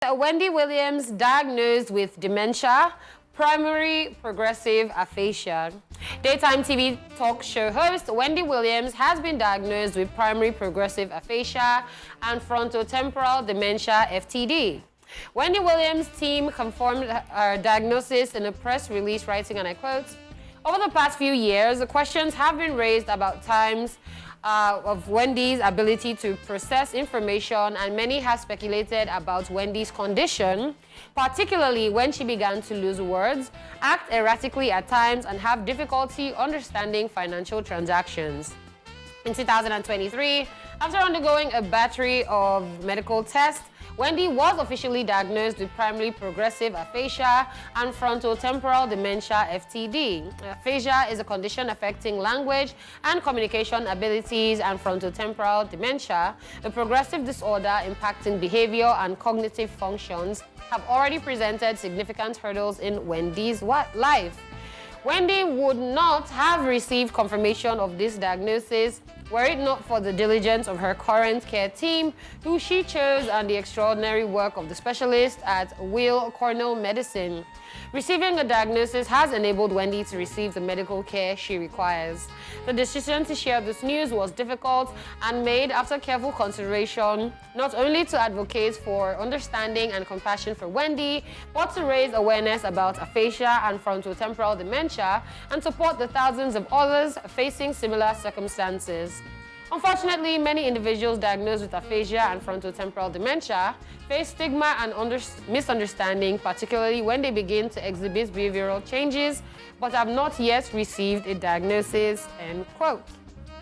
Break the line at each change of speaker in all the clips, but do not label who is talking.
Wendy Williams diagnosed with dementia, primary progressive aphasia. Daytime TV talk show host Wendy Williams has been diagnosed with primary progressive aphasia and frontotemporal dementia (FTD). Wendy Williams' team confirmed her diagnosis in a press release, writing, and I quote, "Over the past few years, questions have been raised about times of Wendy's ability to process information, and many have speculated about Wendy's condition, particularly when she began to lose words, act erratically at times, and have difficulty understanding financial transactions." In 2023, after undergoing a battery of medical tests, Wendy was officially diagnosed with primary progressive aphasia and frontotemporal dementia (FTD). Aphasia is a condition affecting language and communication abilities, and frontotemporal dementia, a progressive disorder impacting behavior and cognitive functions, have already presented significant hurdles in Wendy's life. Wendy would not have received confirmation of this diagnosis were it not for the diligence of her current care team, who she chose, and the extraordinary work of the specialist at Weill Cornell Medicine. Receiving a diagnosis has enabled Wendy to receive the medical care she requires. The decision to share this news was difficult and made after careful consideration, not only to advocate for understanding and compassion for Wendy, but to raise awareness about aphasia and frontotemporal dementia and support the thousands of others facing similar circumstances. Unfortunately, many individuals diagnosed with aphasia and frontotemporal dementia face stigma and misunderstanding, particularly when they begin to exhibit behavioral changes, but have not yet received a diagnosis, end quote.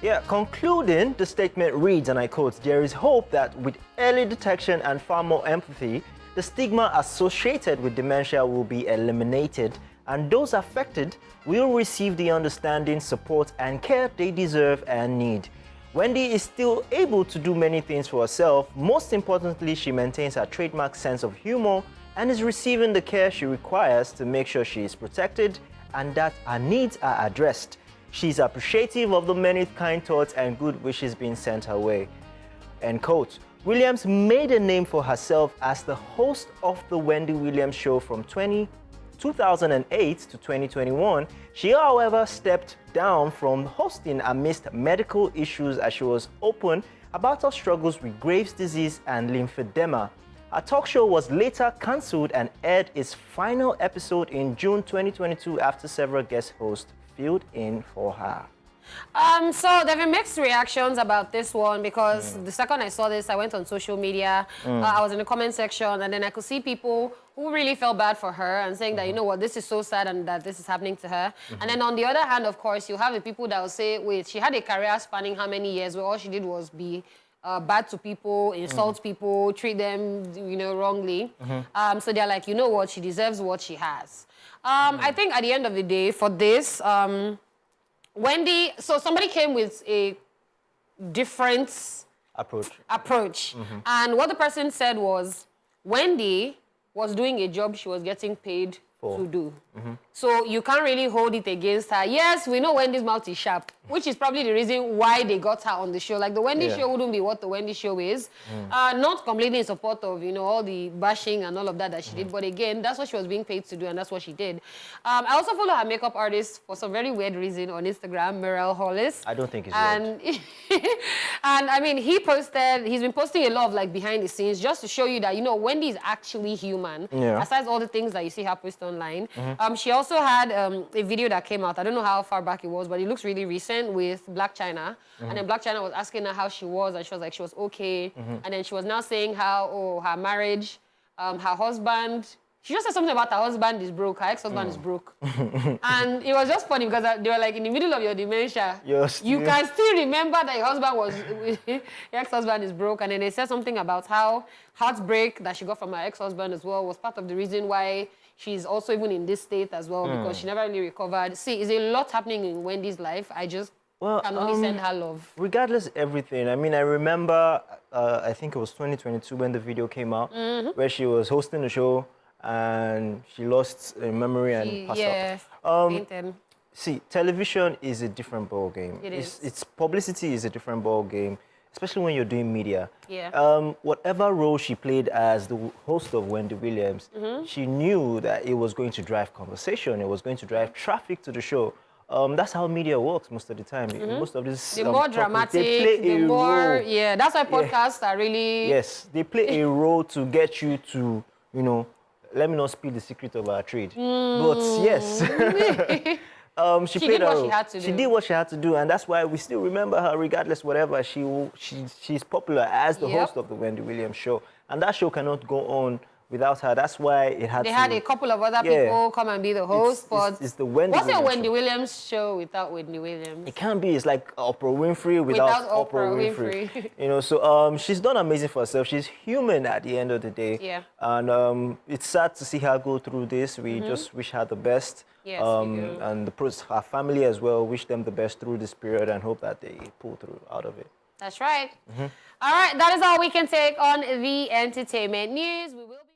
Yeah, concluding, the statement reads, and I quote, "There is hope that with early detection and far more empathy, the stigma associated with dementia will be eliminated, and those affected will receive the understanding, support, and care they deserve and need." Wendy is still able to do many things for herself. Most importantly, she maintains her trademark sense of humor and is receiving the care she requires to make sure she is protected and that her needs are addressed. She's appreciative of the many kind thoughts and good wishes being sent her way. End quote. Williams made a name for herself as the host of the Wendy Williams Show from 2008 to 2021. She, however, stepped down from hosting amidst medical issues as she was open about her struggles with Graves' disease and lymphedema. Her talk show was later cancelled and aired its final episode in June 2022 after several guest hosts filled in for her.
So there have been mixed reactions about this one, because the second I saw this, I went on social media. I was in the comment section, and then I could see people who really felt bad for her and saying that, you know what, this is so sad and that this is happening to her. And then on the other hand, of course, you have the people that will say, wait, she had a career spanning how many years where all she did was be bad to people, insult people, treat them, wrongly. So they're like, you know what, she deserves what she has. I think at the end of the day, for this, Wendy, so somebody came with a different approach. And what the person said was, Wendy was doing a job she was getting paid to do. So you can't really hold it against her. Yes, we know Wendy's mouth is sharp, which is probably the reason why they got her on the show. Like, the Wendy show wouldn't be what the Wendy show is. Not completely in support of, all the bashing and all of that she did. But again, that's what she was being paid to do, and that's what she did. I also follow her makeup artist for some very weird reason on Instagram, Merrell Hollis.
I don't think it's weird.
And I mean, he's been posting a lot of behind the scenes just to show you that, Wendy is actually human. Besides all the things that you see her post online. She also had a video that came out. I don't know how far back it was, but it looks really recent, with Black China. And then Black China was asking her how she was, and she was like, she was okay. And then she was now saying how, her marriage, her husband, she just said something about her husband is broke, her ex-husband is broke. And it was just funny because they were like, in the middle of your dementia, you can still remember that your ex-husband is broke. And then they said something about how heartbreak that she got from her ex-husband as well was part of the reason why she's also even in this state as well, because she never really recovered. See, there's a lot happening in Wendy's life. I just can only send her love.
Regardless of everything, I mean, I remember, I think it was 2022 when the video came out, where she was hosting the show and she lost memory and passed out. See, television is a different ball game.
It is.
Its publicity is a different ball game, especially when you're doing media.
Yeah.
Whatever role she played as the host of Wendy Williams, she knew that it was going to drive conversation, it was going to drive traffic to the show. That's how media works most of the time. Most of this,
The more dramatic,
they play
the
a
more,
role.
yeah, that's why podcasts are really...
Yes, they play a role to get you to, you know, let me not spill the secret of our trade. But yes, she played
did what
her
she had to
She
do.
did what she had to do, and that's why we still remember her, regardless whatever. She's popular as the host of the Wendy Williams show, and that show cannot go on without her. That's why it had.
They had a couple of other people come and be the host, but
it's the Wendy
what's a
Williams
Wendy
show.
Williams show without Wendy Williams?
It can't be. It's like Oprah Winfrey without Oprah Winfrey. You know, so she's done amazing for herself. She's human at the end of the day.
Yeah.
And it's sad to see her go through this. We just wish her the best.
Yes, we do.
And her family as well. Wish them the best through this period and hope that they pull through out of it.
That's right. All right, that is all we can take on the entertainment news. We will